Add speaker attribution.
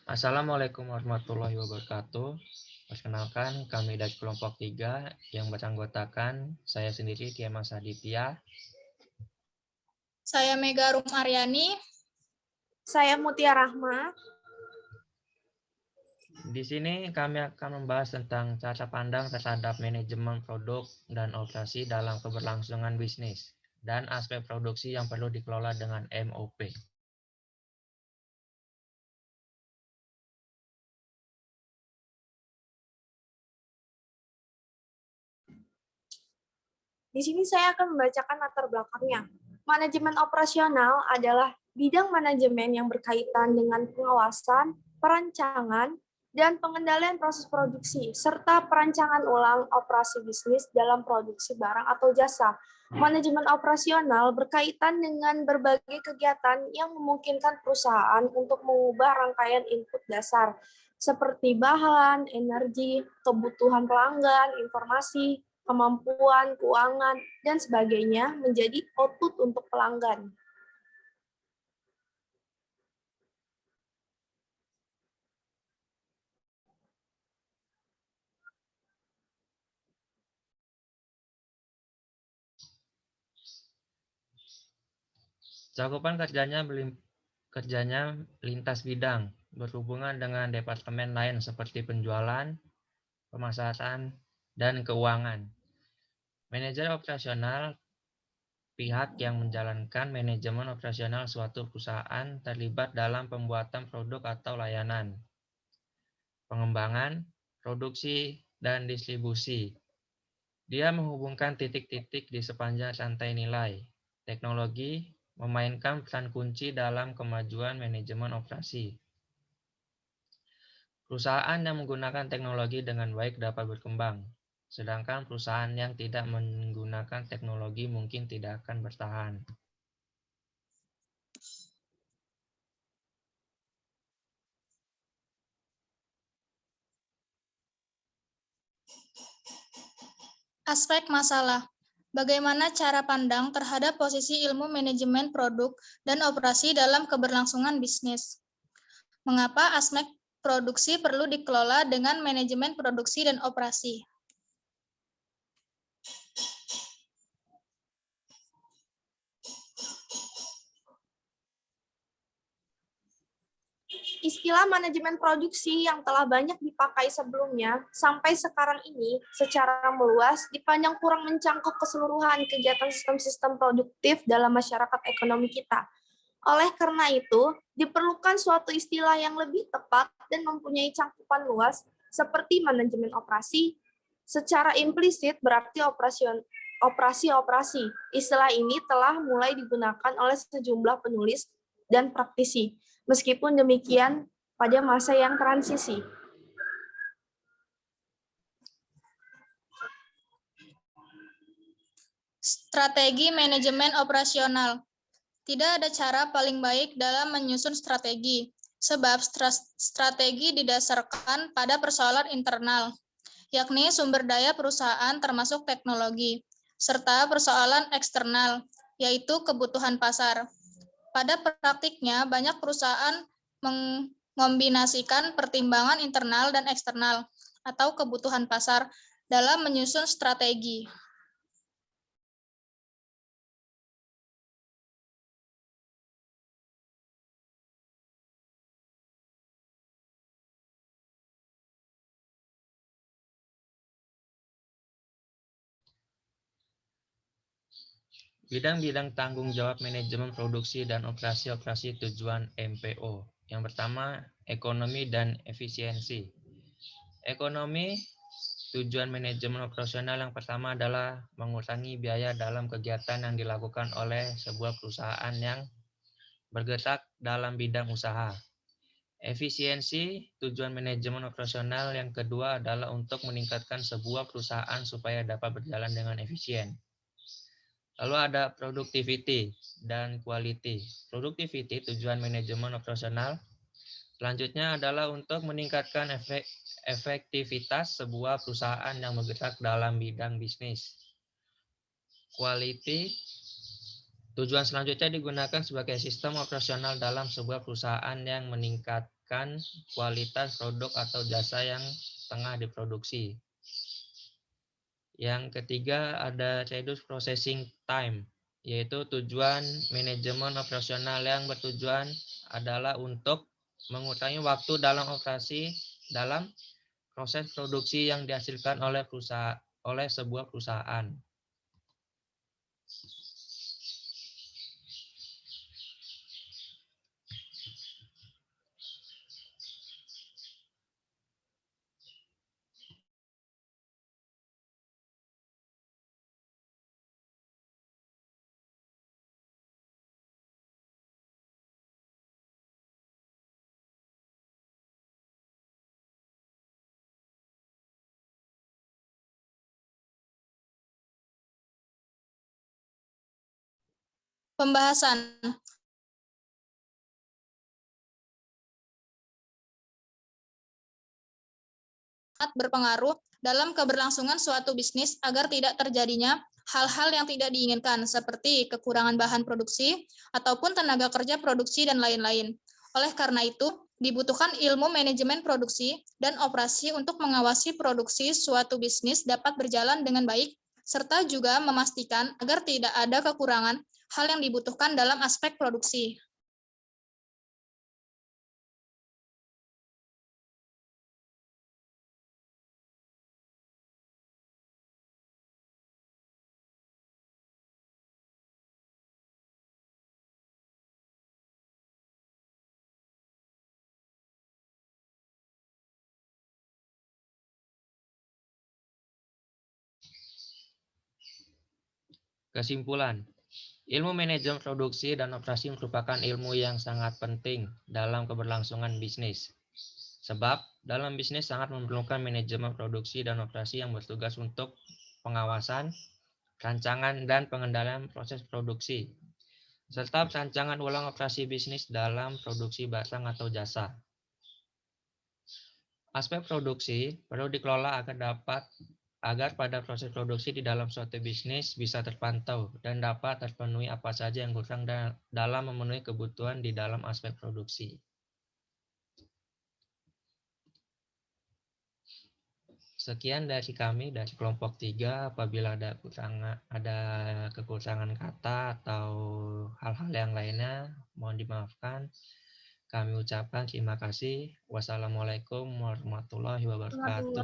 Speaker 1: Assalamualaikum warahmatullahi wabarakatuh. Perkenalkan, kami dari kelompok 3 yang beranggotakan saya sendiri, Dimas Aditya.
Speaker 2: Saya Mega Rum Aryani.
Speaker 3: Saya Mutia Rahma.
Speaker 1: Di sini kami akan membahas tentang cara pandang terhadap manajemen produk dan operasi dalam keberlangsungan bisnis dan aspek produksi yang perlu dikelola dengan MOP.
Speaker 3: Di sini saya akan membacakan latar belakangnya. Manajemen operasional adalah bidang manajemen yang berkaitan dengan pengawasan, perancangan, dan pengendalian proses produksi, serta perancangan ulang operasi bisnis dalam produksi barang atau jasa. Manajemen operasional berkaitan dengan berbagai kegiatan yang memungkinkan perusahaan untuk mengubah rangkaian input dasar, seperti bahan, energi, kebutuhan pelanggan, informasi, kemampuan, keuangan, dan sebagainya menjadi output untuk pelanggan.
Speaker 1: Cakupan kerjanya lintas bidang, berhubungan dengan departemen lain seperti penjualan, pemasaran, dan keuangan. Manajer operasional pihak yang menjalankan manajemen operasional suatu perusahaan terlibat dalam pembuatan produk atau layanan, pengembangan, produksi, dan distribusi. Dia menghubungkan titik-titik di sepanjang rantai nilai. Teknologi memainkan peran kunci dalam kemajuan manajemen operasi. Perusahaan yang menggunakan teknologi dengan baik dapat berkembang, sedangkan perusahaan yang tidak menggunakan teknologi mungkin tidak akan bertahan.
Speaker 2: Aspek masalah. Bagaimana cara pandang terhadap posisi ilmu manajemen produk dan operasi dalam keberlangsungan bisnis? Mengapa aspek produksi perlu dikelola dengan manajemen produksi dan operasi?
Speaker 3: Istilah manajemen produksi yang telah banyak dipakai sebelumnya sampai sekarang ini secara meluas dipandang kurang mencangkup keseluruhan kegiatan sistem-sistem produktif dalam masyarakat ekonomi kita. Oleh karena itu, diperlukan suatu istilah yang lebih tepat dan mempunyai cangkupan luas seperti manajemen operasi. Secara implisit berarti operasi-operasi. Istilah ini telah mulai digunakan oleh sejumlah penulis dan praktisi. Meskipun demikian, pada masa yang transisi.
Speaker 2: Strategi manajemen operasional. Tidak ada cara paling baik dalam menyusun strategi, sebab strategi didasarkan pada persoalan internal, yakni sumber daya perusahaan termasuk teknologi, serta persoalan eksternal, yaitu kebutuhan pasar. Pada praktiknya, banyak perusahaan mengombinasikan pertimbangan internal dan eksternal atau kebutuhan pasar dalam menyusun strategi.
Speaker 1: Bidang-bidang tanggung jawab manajemen produksi dan operasi-operasi tujuan MPO. Yang pertama, ekonomi dan efisiensi. Ekonomi, tujuan manajemen operasional yang pertama adalah mengurangi biaya dalam kegiatan yang dilakukan oleh sebuah perusahaan yang bergerak dalam bidang usaha. Efisiensi, tujuan manajemen operasional yang kedua adalah untuk meningkatkan sebuah perusahaan supaya dapat berjalan dengan efisien. Lalu ada productivity dan quality. Productivity, tujuan manajemen operasional. Selanjutnya adalah untuk meningkatkan efektivitas sebuah perusahaan yang bergerak dalam bidang bisnis. Quality, tujuan selanjutnya digunakan sebagai sistem operasional dalam sebuah perusahaan yang memastikan kualitas produk atau jasa yang tengah diproduksi. Yang ketiga ada reduce processing time, yaitu tujuan manajemen operasional yang bertujuan adalah untuk mengurangi waktu dalam proses produksi yang dihasilkan oleh sebuah perusahaan.
Speaker 2: Pembahasan. Berpengaruh dalam keberlangsungan suatu bisnis agar tidak terjadinya hal-hal yang tidak diinginkan seperti kekurangan bahan produksi ataupun tenaga kerja produksi dan lain-lain. Oleh karena itu, dibutuhkan ilmu manajemen produksi dan operasi untuk mengawasi produksi suatu bisnis dapat berjalan dengan baik serta juga memastikan agar tidak ada kekurangan hal yang dibutuhkan dalam aspek produksi.
Speaker 1: Kesimpulan, ilmu manajemen produksi dan operasi merupakan ilmu yang sangat penting dalam keberlangsungan bisnis. Sebab dalam bisnis sangat memerlukan manajemen produksi dan operasi yang bertugas untuk pengawasan, rancangan, dan pengendalian proses produksi, serta rancangan ulang operasi bisnis dalam produksi barang atau jasa. Aspek produksi perlu dikelola agar pada proses produksi di dalam suatu bisnis bisa terpantau dan dapat terpenuhi apa saja yang kurang dalam memenuhi kebutuhan di dalam aspek produksi. Sekian dari kami dari kelompok 3. Apabila ada kekurangan kata atau hal-hal yang lainnya, mohon dimaafkan. Kami ucapkan terima kasih. Wassalamualaikum warahmatullahi wabarakatuh.